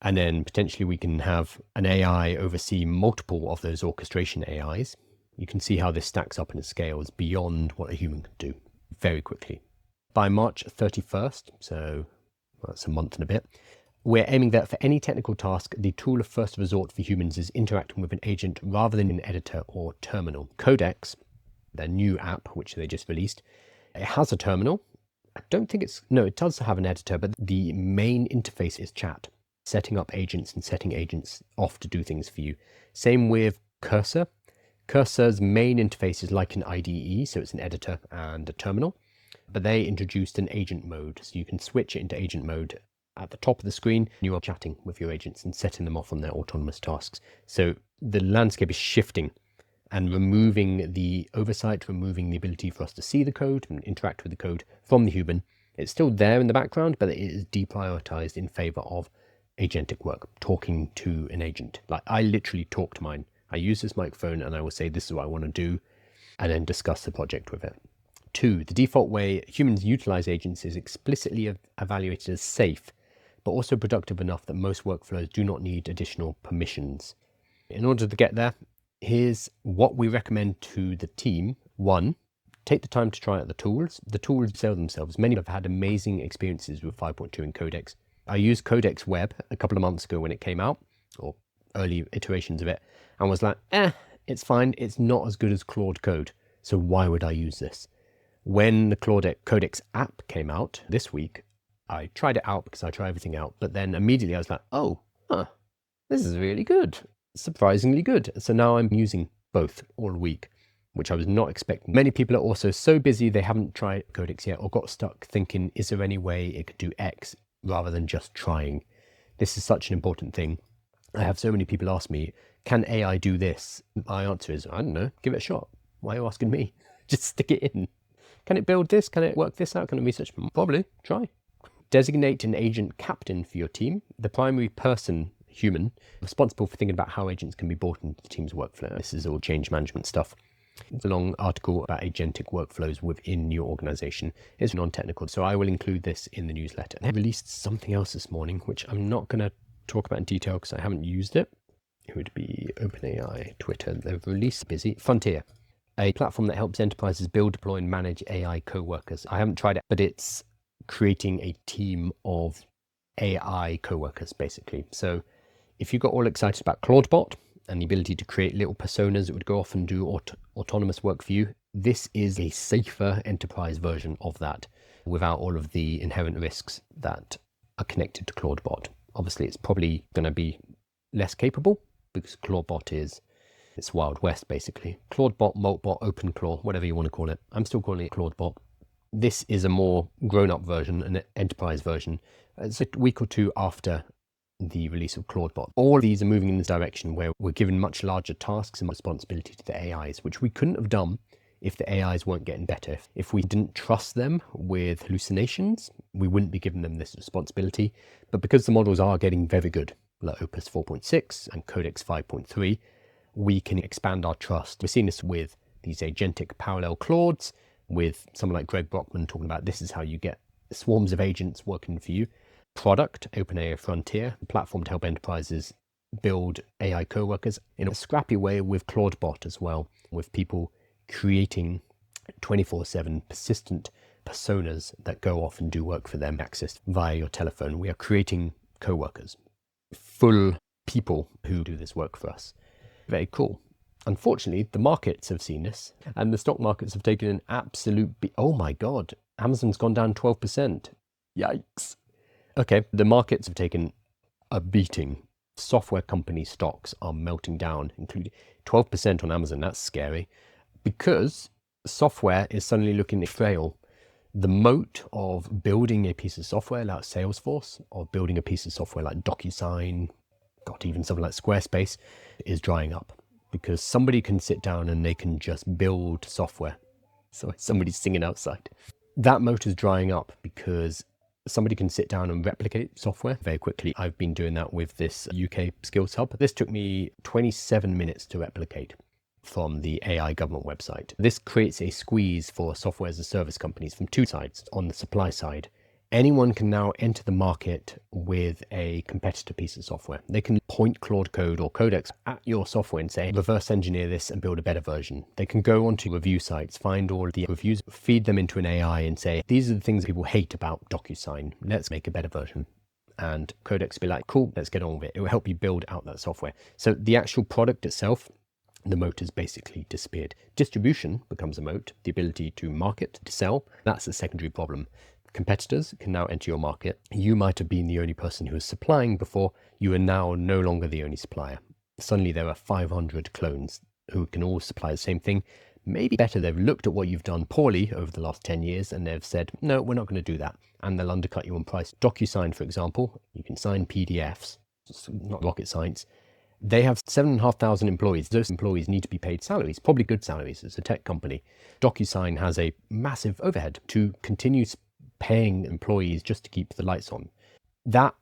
and then potentially we can have an AI oversee multiple of those orchestration AIs, you can see how this stacks up and scales beyond what a human can do very quickly. By March 31st, so that's a month and a bit, we're aiming that for any technical task, the tool of first resort for humans is interacting with an agent rather than an editor or terminal. Codex, their new app, which they just released, it has a terminal. I don't think it does have an editor, but the main interface is chat, setting up agents and setting agents off to do things for you. Same with Cursor. Cursor's main interface is like an IDE, so it's an editor and a terminal, but they introduced an agent mode, so you can switch it into agent mode. At the top of the screen, you are chatting with your agents and setting them off on their autonomous tasks. So the landscape is shifting and removing the oversight, removing the ability for us to see the code and interact with the code from the human. It's still there in the background, but it is deprioritized in favor of agentic work, talking to an agent. Like I literally talk to mine. I use this microphone and I will say, this is what I want to do, and then discuss the project with it. 2, the default way humans utilize agents is explicitly evaluated as safe, but also productive enough that most workflows do not need additional permissions. In order to get there, here's what we recommend to the team. 1, take the time to try out the tools. The tools sell themselves. Many have had amazing experiences with 5.2 and Codex. I used Codex Web a couple of months ago when it came out, or early iterations of it, and was like, it's fine. It's not as good as Claude Code. So why would I use this? When the Claude Codex app came out this week, I tried it out because I try everything out. But then immediately I was like, this is really good. Surprisingly good. So now I'm using both all week, which I was not expecting. Many people are also so busy they haven't tried Codex yet or got stuck thinking, is there any way it could do X rather than just trying? This is such an important thing. I have so many people ask me, can AI do this? My answer is, I don't know, give it a shot. Why are you asking me? Just stick it in. Can it build this? Can it work this out? Can it research? Probably, try. Designate an agent captain for your team, the primary person, human, responsible for thinking about how agents can be brought into the team's workflow. This is all change management stuff. It's a long article about agentic workflows within your organization. It's non-technical, so I will include this in the newsletter. They released something else this morning, which I'm not going to talk about in detail because I haven't used it. It would be OpenAI, Twitter. They've released Frontier, a platform that helps enterprises build, deploy, and manage AI coworkers. I haven't tried it, but it's creating a team of AI coworkers, basically. So if you got all excited about Claudebot and the ability to create little personas that would go off and do autonomous work for you, this is a safer enterprise version of that without all of the inherent risks that are connected to Claudebot. Obviously, it's probably going to be less capable because Claudebot it's Wild West, basically. Claudebot, Moltbot, OpenClaw, whatever you want to call it. I'm still calling it Claudebot. This is a more grown-up version, an enterprise version. It's a week or two after the release of Claudebot. All of these are moving in this direction where we're given much larger tasks and responsibility to the AIs, which we couldn't have done if the AIs weren't getting better. If we didn't trust them with hallucinations, we wouldn't be giving them this responsibility. But because the models are getting very good, like Opus 4.6 and Codex 5.3, we can expand our trust. We're seeing this with these agentic parallel Claudes, with someone like Greg Brockman talking about this is how you get swarms of agents working for you. Product, OpenAI Frontier, a platform to help enterprises build AI coworkers in a scrappy way with Claude Bot as well, with people creating 24/7 persistent personas that go off and do work for them, accessed via your telephone. We are creating coworkers, full people who do this work for us. Very cool. Unfortunately, the markets have seen this, and the stock markets have taken an absolute oh my God, Amazon's gone down 12%. Yikes. Okay, the markets have taken a beating. Software company stocks are melting down, including 12% on Amazon. That's scary because software is suddenly looking frail. The moat of building a piece of software like Salesforce, or building a piece of software like DocuSign, got even something like Squarespace, is drying up because somebody can sit down and they can just build software. So somebody's singing outside. That moat is drying up because somebody can sit down and replicate software very quickly. I've been doing that with this UK Skills Hub. This took me 27 minutes to replicate from the AI government website. This creates a squeeze for software as a service companies from two sides. On the supply side, anyone can now enter the market with a competitor piece of software. They can point Claude Code or Codex at your software and say, reverse engineer this and build a better version. They can go onto review sites, find all the reviews, feed them into an AI and say, these are the things that people hate about DocuSign. Let's make a better version. And Codex will be like, cool, let's get on with it. It will help you build out that software. So the actual product itself, the moat has basically disappeared. Distribution becomes a moat, the ability to market, to sell. That's a secondary problem. Competitors can now enter your market. You might have been the only person who was supplying before. You are now no longer the only supplier. Suddenly there are 500 clones who can all supply the same thing. Maybe better, they've looked at what you've done poorly over the last 10 years and they've said, no, we're not going to do that. And they'll undercut you on price. DocuSign, for example, you can sign PDFs. It's not rocket science. They have 7,500 employees. Those employees need to be paid salaries, probably good salaries. It's a tech company. DocuSign has a massive overhead to continue paying employees just to keep the lights on. That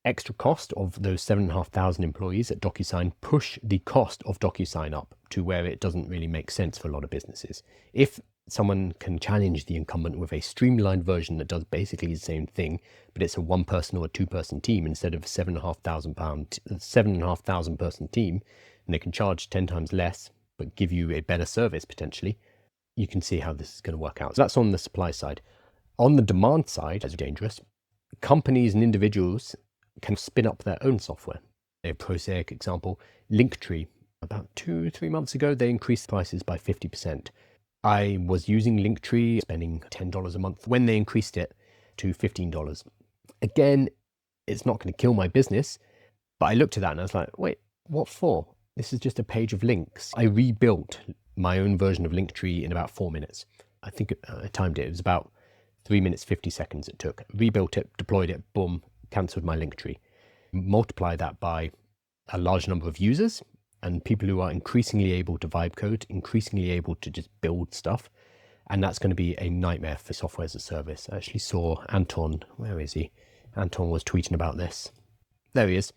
extra cost of those 7,500 employees at DocuSign push the cost of DocuSign up to where it doesn't really make sense for a lot of businesses. If someone can challenge the incumbent with a streamlined version that does basically the same thing, but it's a one person or a two person team instead of a £7,500 person team, and they can charge 10 times less, but give you a better service potentially, you can see how this is going to work out. So that's on the supply side. On the demand side, it's dangerous. Companies and individuals can spin up their own software. A prosaic example, Linktree, about 2-3 months ago, they increased prices by 50%. I was using Linktree, spending $10 a month when they increased it to $15. Again, it's not going to kill my business, but I looked at that and I was like, wait, what for? This is just a page of links. I rebuilt my own version of Linktree in about 4 minutes. I think I timed it. It was about 3 minutes, 50 seconds it took. Rebuilt it, deployed it, boom, cancelled my Linktree. Multiply that by a large number of users and people who are increasingly able to vibe code, increasingly able to just build stuff. And that's going to be a nightmare for software as a service. I actually saw Anton, where is he? Anton was tweeting about this. There he is.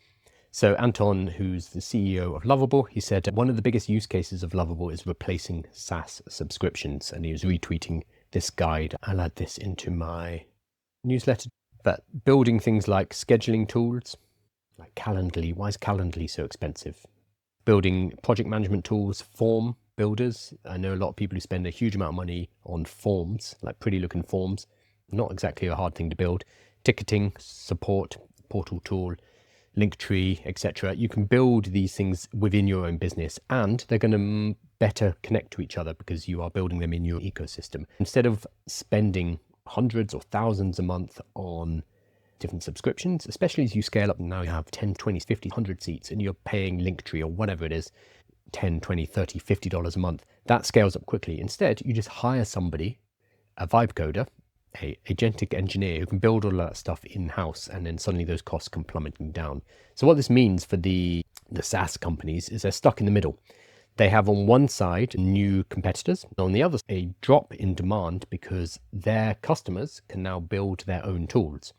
So Anton, who's the CEO of Lovable, he said one of the biggest use cases of Lovable is replacing SaaS subscriptions. And he was retweeting this guide. I'll add this into my newsletter. But building things like scheduling tools, like Calendly. Why is Calendly so expensive? Building project management tools, form builders. I know a lot of people who spend a huge amount of money on forms, like pretty looking forms. Not exactly a hard thing to build. Ticketing, support, portal tool, Linktree, etc. You can build these things within your own business and they're going to better connect to each other because you are building them in your ecosystem. Instead of spending hundreds or thousands a month on different subscriptions, especially as you scale up and now you have 10, 20, 50, 100 seats and you're paying Linktree or whatever it is, 10, 20, 30, $50 a month, that scales up quickly. Instead, you just hire somebody, a vibe coder, a agentic engineer who can build all that stuff in-house, and then suddenly those costs come plummeting down. So what this means for the SaaS companies is they're stuck in the middle. They have on one side new competitors, on the other a drop in demand because their customers can now build their own tools.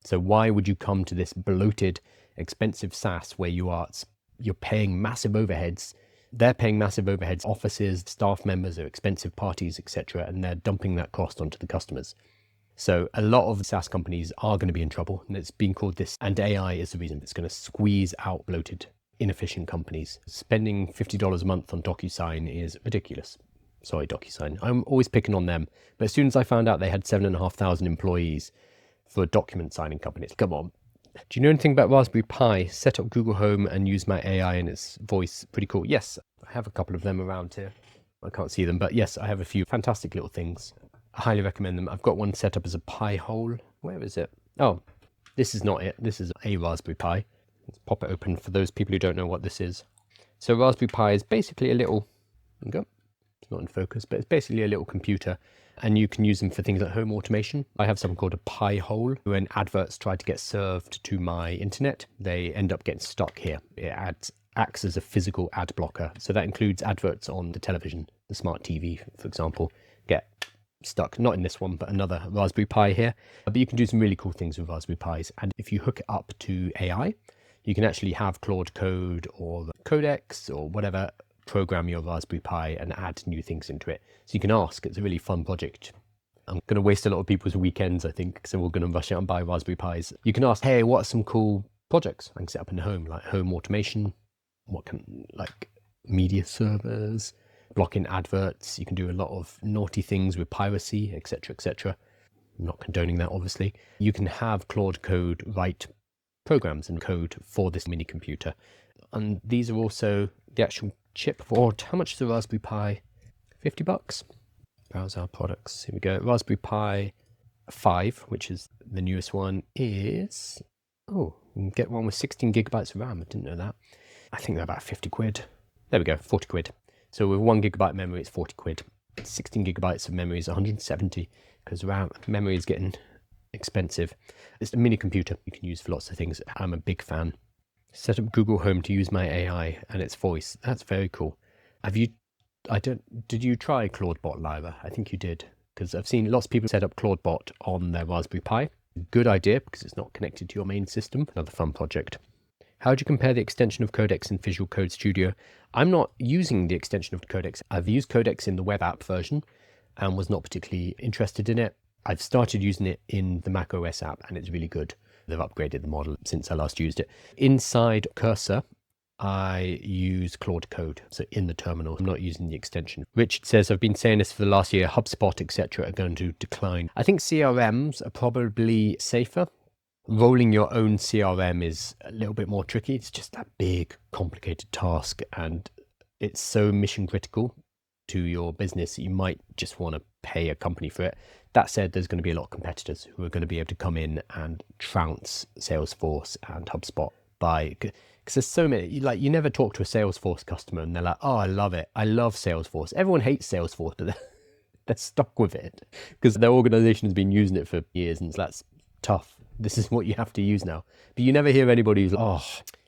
So why would you come to this bloated expensive SaaS where you're paying massive overheads. They're paying massive overheads, offices, staff members, or expensive parties, etc., and they're dumping that cost onto the customers. So a lot of SaaS companies are going to be in trouble, and it's being called this, and AI is the reason. It's going to squeeze out bloated, inefficient companies. Spending $50 a month on DocuSign is ridiculous. Sorry, DocuSign. I'm always picking on them. But as soon as I found out they had 7,500 employees for a document signing company, it's, come on. Do you know anything about Raspberry Pi? Set up Google Home and use my AI and its voice. Pretty cool. Yes, I have a couple of them around here. I can't see them, but yes, I have a few fantastic little things. I highly recommend them. I've got one set up as a Pi hole. Where is it? Oh, this is not it. This is a Raspberry Pi. Let's pop it open for those people who don't know what this is. So Raspberry Pi is basically a little, it's not in focus, but it's basically a little computer, and you can use them for things like home automation. I have something called a Pi hole. When adverts try to get served to my internet, they end up getting stuck here. It acts as a physical ad blocker. So that includes adverts on the television, the smart TV, for example, get stuck, not in this one, but another Raspberry Pi here. But you can do some really cool things with Raspberry Pis. And if you hook it up to AI, you can actually have Claude Code or Codex or whatever program your Raspberry Pi and add new things into it. So you can ask. It's a really fun project. I'm going to waste a lot of people's weekends, I think, so we're going to rush out and buy Raspberry Pis. You can ask, hey, what are some cool projects I can set up in the home, like home automation, like media servers, blocking adverts. You can do a lot of naughty things with piracy, etc., etc. I'm not condoning that, obviously. You can have Claude Code write programs and code for this mini computer. And these are also the actual chip for, how much is a Raspberry Pi? $50? Browse our products. Here we go. Raspberry Pi 5, which is the newest one, is, you can get one with 16 gigabytes of RAM. I didn't know that. I think they're about 50 quid. There we go, 40 quid. So with 1 gigabyte memory, it's 40 quid. 16 gigabytes of memory is 170 because RAM memory is getting expensive. It's a mini computer you can use for lots of things. I'm a big fan. Set up Google Home to use my AI and its voice. That's very cool. Did you try ClaudeBot, Lyra? I think you did, because I've seen lots of people set up ClaudeBot on their Raspberry Pi. Good idea, because it's not connected to your main system. Another fun project. How do you compare the extension of Codex in Visual Code Studio? I'm not using the extension of Codex. I've used Codex in the web app version and was not particularly interested in it. I've started using it in the macOS app and it's really good. They've upgraded the model since I last used it. Inside Cursor, I use Claude Code, so in the terminal. I'm not using the extension. Richard says, I've been saying this for the last year, HubSpot, etc. are going to decline. I think CRMs are probably safer. Rolling your own CRM is a little bit more tricky. It's just that big, complicated task, and it's so mission critical to your business that you might just want to pay a company for it. That said, there's going to be a lot of competitors who are going to be able to come in and trounce Salesforce and HubSpot because there's so many. Like, you never talk to a Salesforce customer and they're like, oh, I love it. I love Salesforce. Everyone hates Salesforce, but they're stuck with it because their organization has been using it for years, and that's tough. This is what you have to use now. But you never hear anybody who's like, oh,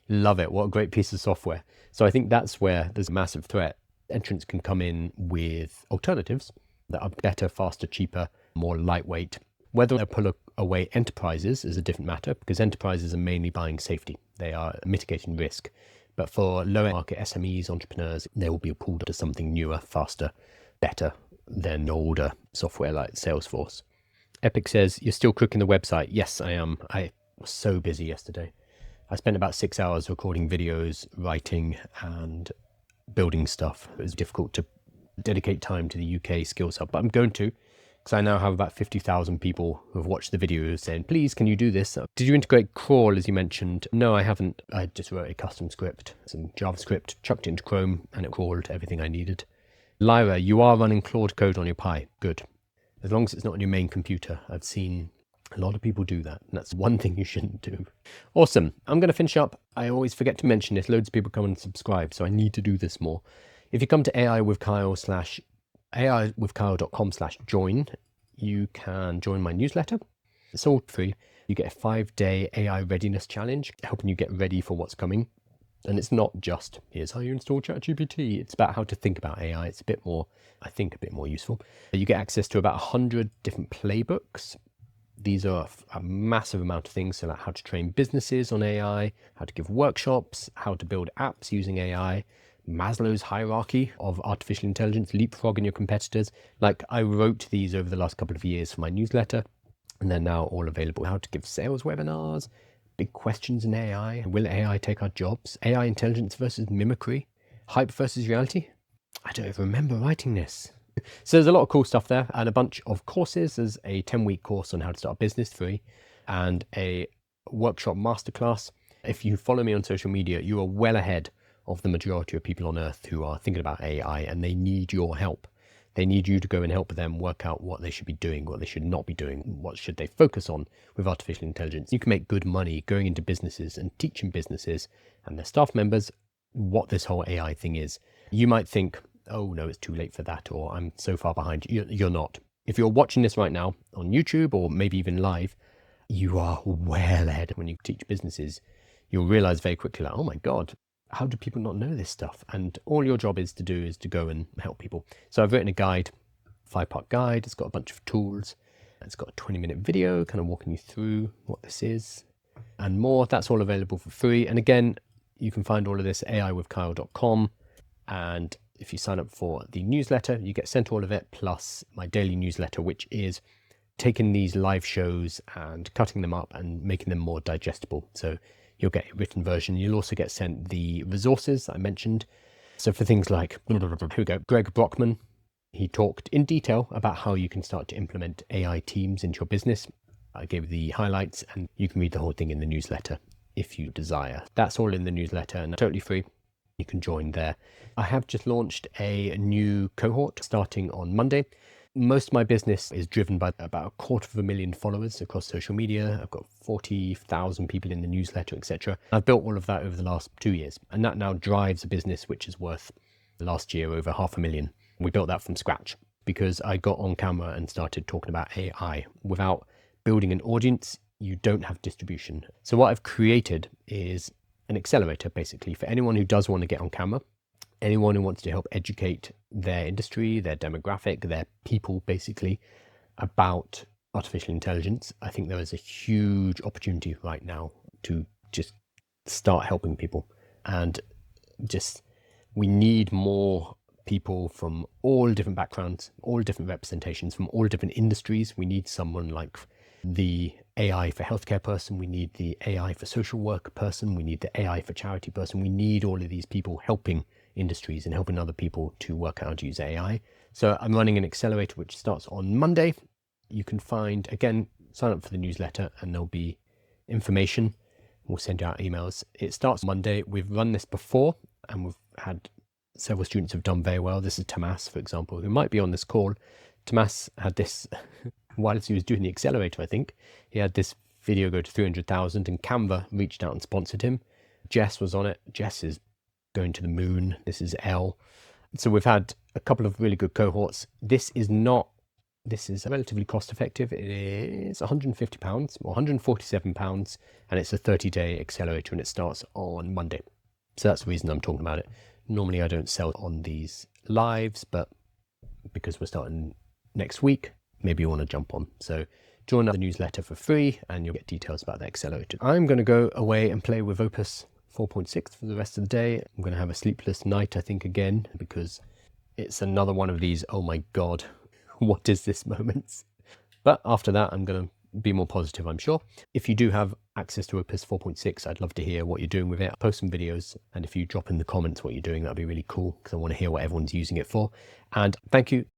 love it. What a great piece of software. So I think that's where there's a massive threat. Entrants can come in with alternatives that are better, faster, cheaper, more lightweight. Whether they pull away enterprises is a different matter, because enterprises are mainly buying safety. They are mitigating risk. But for lower market SMEs, entrepreneurs, they will be pulled to something newer, faster, better than older software like Salesforce. Epic says, you're still cooking the website. Yes, I am. I was so busy yesterday. I spent about 6 hours recording videos, writing and building stuff. It was difficult to dedicate time to the UK Skills Hub, but I'm going to, because I now have about 50,000 people who have watched the videos saying, please, can you do this? Did you integrate crawl, as you mentioned? No, I haven't. I just wrote a custom script, some JavaScript, chucked it into Chrome, and it crawled everything I needed. Lyra, you are running Claude Code on your Pi. Good. As long as it's not on your main computer. I've seen a lot of people do that, and that's one thing you shouldn't do. Awesome. I'm going to finish up. I always forget to mention this. Loads of people come and subscribe, so I need to do this more. If you come to aiwithkyle.com/join, you can join my newsletter. It's all free. You get a 5-day AI readiness challenge, helping you get ready for what's coming. And it's not just, here's how you install ChatGPT. It's about how to think about AI. It's a bit more, I think, a bit more useful. You get access to about 100 different playbooks These are a massive amount of things. So like how to train businesses on AI, how to give workshops, how to build apps using AI, Maslow's hierarchy of artificial intelligence, leapfrogging your competitors. Like I wrote these over the last couple of years for my newsletter, and they're now all available. How to give sales webinars, big questions in AI. Will AI take our jobs? AI intelligence versus mimicry, hype versus reality. I don't even remember writing this. So there's a lot of cool stuff there and a bunch of courses. There's a 10-week course on how to start a business free and a workshop masterclass. If you follow me on social media, you are well ahead of the majority of people on earth who are thinking about AI, and they need your help. They need you to go and help them work out what they should be doing, what they should not be doing, what should they focus on with artificial intelligence. You can make good money going into businesses and teaching businesses and their staff members what this whole AI thing is. You might think, oh no, it's too late for that, or I'm so far behind. You're not. If you're watching this right now on YouTube or maybe even live, you are well ahead. When you teach businesses, you'll realize very quickly, like, oh my God, how do people not know this stuff? And all your job is to do is to go and help people. So I've written a guide, 5-part guide. It's got a bunch of tools. It's got a 20-minute video kind of walking you through what this is and more. That's all available for free. And again, you can find all of this at aiwithkyle.com. And if you sign up for the newsletter, you get sent all of it, plus my daily newsletter, which is taking these live shows and cutting them up and making them more digestible. So you'll get a written version. You'll also get sent the resources I mentioned. So for things like, here we go, Greg Brockman, he talked in detail about how you can start to implement AI teams into your business. I gave the highlights, and you can read the whole thing in the newsletter if you desire. That's all in the newsletter and totally free. You can join there. I have just launched a new cohort starting on Monday. Most of my business is driven by about 250,000 followers across social media. I've got 40,000 people in the newsletter, etc. I've built all of that over the last 2 years, and that now drives a business which is worth last year over 500,000. We built that from scratch because I got on camera and started talking about AI. Without building an audience, you don't have distribution. So what I've created is an accelerator, basically, for anyone who does want to get on camera, anyone who wants to help educate their industry, their demographic, their people, basically, about artificial intelligence. I think there is a huge opportunity right now to just start helping people. And just, we need more people from all different backgrounds, all different representations, from all different industries. We need someone like the AI for healthcare person. We need the AI for social work person. We need the AI for charity person. We need all of these people helping industries and helping other people to work out how to use AI. So I'm running an accelerator which starts on Monday. You can find, again, sign up for the newsletter and there'll be information. We'll send you out emails. It starts Monday. We've run this before and we've had several students who've done very well. This is Tomas, for example, who might be on this call. Tomas had this whilst he was doing the accelerator, I think. He had this video go to 300,000 and Canva reached out and sponsored him. Jess was on it. Jess is going to the moon. This is Elle. So we've had a couple of really good cohorts. This is relatively cost effective. It is £150 or £147, and it's a 30-day accelerator and it starts on Monday. So that's the reason I'm talking about it. Normally I don't sell on these lives, but because we're starting next week, maybe you want to jump on. So join the newsletter for free and you'll get details about the accelerator. I'm going to go away and play with Opus 4.6 for the rest of the day. I'm going to have a sleepless night, I think, again, because it's another one of these, oh my God, what is this moments? But after that, I'm going to be more positive, I'm sure. If you do have access to Opus 4.6, I'd love to hear what you're doing with it. I'll post some videos, and if you drop in the comments what you're doing, that'd be really cool because I want to hear what everyone's using it for. And thank you